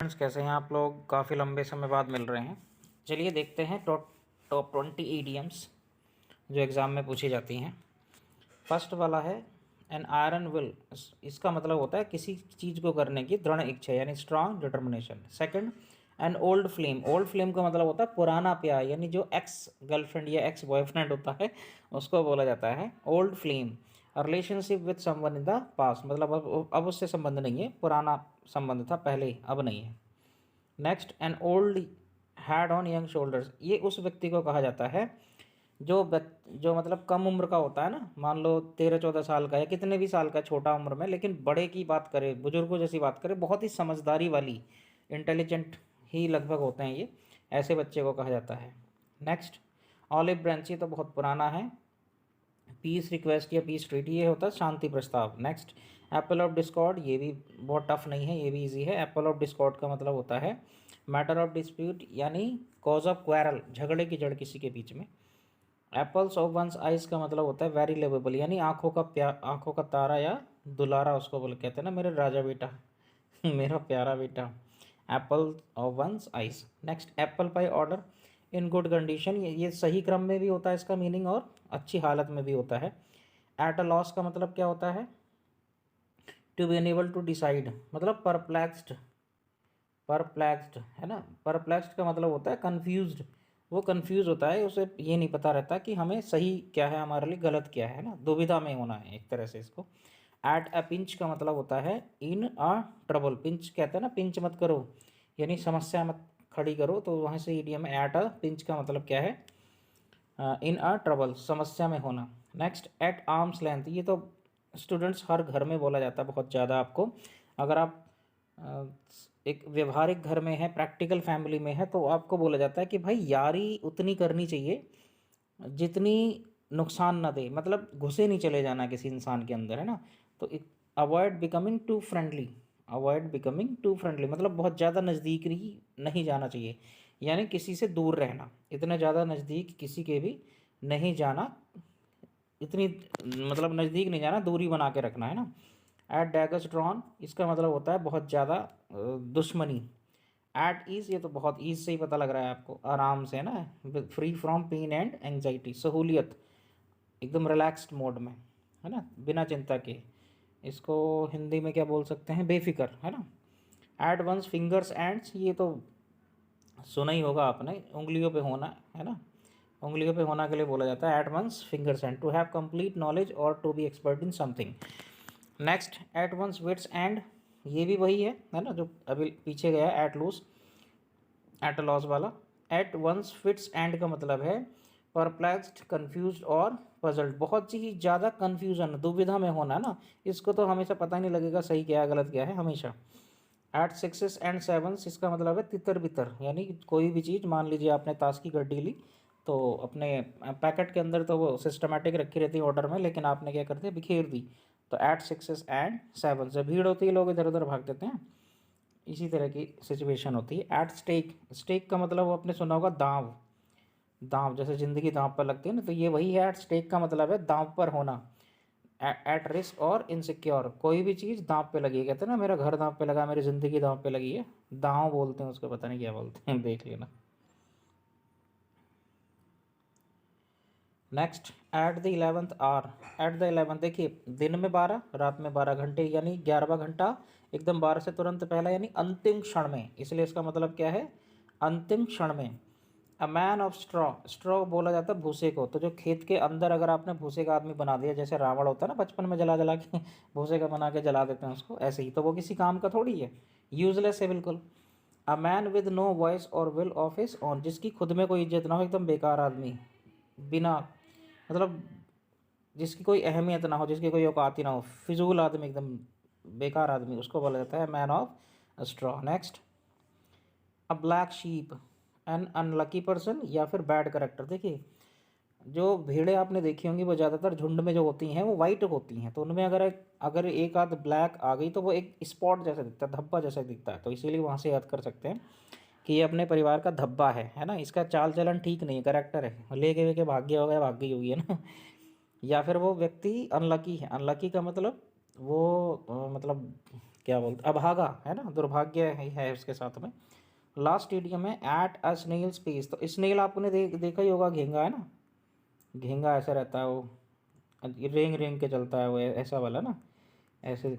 Students, कैसे हैं आप लोग? काफ़ी लंबे समय बाद मिल रहे हैं। चलिए देखते हैं टॉप 20 ईडियम्स जो एग्ज़ाम में पूछी जाती हैं। फर्स्ट वाला है एन आयरन विल। इसका मतलब होता है किसी चीज़ को करने की दृढ़ इच्छा, यानी strong determination. Second, an old flame. Old flame का मतलब होता है पुराना प्यार, यानी जो एक्स गर्लफ्रेंड या एक्स बॉयफ्रेंड होता है उसको बोला जाता है old flame. Relationship with someone in the past, मतलब अब उससे संबंध नहीं है, पुराना संबंध था पहले, अब नहीं है। Next, an old had on young shoulders. ये उस व्यक्ति को कहा जाता है जो मतलब कम उम्र का होता है ना, मान लो 13-14 साल का या कितने भी साल का, छोटा उम्र में, लेकिन बड़े की बात करे, बुजुर्गों जैसी बात करे, बहुत ही समझदारी वाली, इंटेलिजेंट ही लगभग होते हैं ये, ऐसे बच्चे को कहा जाता है। नेक्स्ट, ऑलिव ब्रांच, ये तो बहुत पुराना है। पीस रिक्वेस्ट या पीस ट्रीटी, ये होता है शांति प्रस्ताव। नेक्स्ट, एप्पल ऑफ डिस्कॉर्ड, ये भी बहुत टफ नहीं है, ये भी इजी है। एप्पल ऑफ डिस्कॉर्ड का मतलब होता है मैटर ऑफ डिस्प्यूट, यानी कॉज ऑफ क्वेरल, झगड़े की जड़ किसी के बीच में। एप्पल्स ऑफ वंस आइज का मतलब होता है वेरी लेवेबल, यानी आंखों का तारा या दुलारा, उसको बोल कहते हैं ना, मेरे राजा बेटा मेरा प्यारा बेटा। Apple of once eyes. Next, apple pie order in good condition, ये सही क्रम में भी होता है इसका मीनिंग, और अच्छी हालत में भी होता है। एट अ लॉस का मतलब क्या होता है? To be unable to decide, मतलब परप्लेक्स्ड है ना। परप्लेक्स्ड का मतलब होता है कन्फ्यूज्ड, वो कन्फ्यूज होता है, उसे ये नहीं पता रहता कि हमें सही क्या है, हमारे लिए गलत क्या है ना, दुविधा में होना है एक तरह से इसको। एट अ पिंच का मतलब होता है इन अ ट्रबल। पिंच कहते हैं ना, पिंच मत करो, यानी समस्या मत खड़ी करो, तो वहाँ से ईडियम एट अ पिंच का मतलब क्या है? इन अ ट्रबल, समस्या में होना। नेक्स्ट, एट आर्म्स लेंथ, ये तो स्टूडेंट्स हर घर में बोला जाता है बहुत ज़्यादा आपको। अगर आप एक व्यवहारिक घर में है, प्रैक्टिकल फैमिली में है, तो आपको बोला जाता है कि भाई यारी उतनी करनी चाहिए जितनी नुकसान ना दे, मतलब घुसे नहीं चले जाना किसी इंसान के अंदर, है ना। तो avoid becoming too friendly, avoid becoming too friendly मतलब बहुत ज़्यादा नज़दीक ही नहीं जाना चाहिए, यानी किसी से दूर रहना, इतने ज़्यादा नज़दीक किसी के भी नहीं जाना, इतनी मतलब नज़दीक नहीं जाना, दूरी बना के रखना, है ना। एट डैगर्स ड्रॉन, इसका मतलब होता है बहुत ज़्यादा दुश्मनी। एट ईज, ये तो बहुत ईज से ही पता लग रहा है आपको, आराम से, है ना। Free from pain and anxiety, सहूलियत, एकदम रिलैक्स्ड मोड में, है ना, बिना चिंता के। इसको हिंदी में क्या बोल सकते हैं? बेफिक्र, है ना। एट वंस फिंगर्स एंड्स, ये तो सुना ही होगा आपने, उंगलियों पे होना, है ना, उंगलियों पे होना के लिए बोला जाता है at one's fingers end, to have complete knowledge और to be expert in something. Next, at one's wits end, ये भी वही है ना, जो अभी पीछे गया, एट लूज, एट लॉस वाला। एट वंस फिट्स एंड का मतलब है परप्लेक्स्ड, कन्फ्यूज्ड और पजल्ड, बहुत ही ज़्यादा कन्फ्यूजन, दुविधा में होना ना, इसको तो हमेशा पता नहीं लगेगा सही क्या है गलत क्या है हमेशा। एट सिक्सेस एंड सेवन्स, इसका मतलब है तितर बितर, यानी कोई भी चीज़, मान लीजिए आपने ताश की गड्डी ली, तो अपने पैकेट के अंदर तो वो सिस्टमेटिक रखी रहती है ऑर्डर में, लेकिन आपने क्या कर दिया, बिखेर दी। तो एट सिक्सेस एंड सेवन, जब भीड़ होती है लोग इधर उधर भाग देते हैं, इसी तरह की सिचुएशन होती है। एट स्टेक, स्टेक का मतलब वो आपने सुना होगा दांव, दांव जैसे ज़िंदगी दांव पर लगती है ना, तो ये वही है। एट स्टेक का मतलब है दांव पर होना। एट रिस्क और इनसिक्योर, कोई भी चीज़ दांव पे लगी है, कहते हैं ना मेरा घर दांव पे लगा, मेरी ज़िंदगी दांव पे लगी है, दांव बोलते हैं उसको, पता नहीं क्या बोलते हैं देख लेना। Next, at the 11th hour. At the 11th, देखिए दिन में 12, रात में 12 घंटे, यानी 11वां घंटा एकदम 12 से तुरंत पहला, यानी अंतिम क्षण में, इसलिए इसका मतलब क्या है? अंतिम क्षण में। A man of straw, straw बोला जाता है भूसे को, तो जो खेत के अंदर अगर आपने भूसे का आदमी बना दिया, जैसे रावण होता है ना, बचपन में जला जला के भूसे का बना के जला देते हैं उसको, ऐसे ही, तो वो किसी काम का थोड़ी है, यूजलेस है बिल्कुल। A man with no voice और विल ऑफ हिज ओन, जिसकी खुद में कोई इज्जत ना हो, एकदम बेकार आदमी, बिना मतलब जिसकी कोई अहमियत ना हो, जिसकी कोई औकात ही ना हो, फिजूल आदमी, एकदम बेकार आदमी, उसको बोला जाता है man of straw. Next, a black sheep, an unlucky person या फिर बैड करेक्टर। देखिए जो भेड़ें आपने देखी होंगी वो ज़्यादातर झुंड में जो होती हैं वो वाइट होती हैं, तो उनमें अगर एक आध ब्लैक आ गई तो वो एक स्पॉट जैसा दिखता है, धब्बा जैसा दिखता है, तो इसीलिए वहाँ से याद कर सकते हैं कि ये अपने परिवार का धब्बा है ना, इसका चाल चलन ठीक नहीं है, करेक्टर है, लेके लेके भाग गया होगा, भाग गई होगी, है ना। या फिर वो व्यक्ति अनलकी है, अनलकी का मतलब वो मतलब क्या बोलते, अभागा है ना, दुर्भाग्य है उसके साथ में। लास्ट इडियम है एट अ स्नेल स्पेस। तो स्नेल आपने देखा ही होगा, घेंगा है ना, घेंगा ऐसा रहता है वो, रेंग रेंग के चलता है वो, ऐसा वाला ना, ऐसे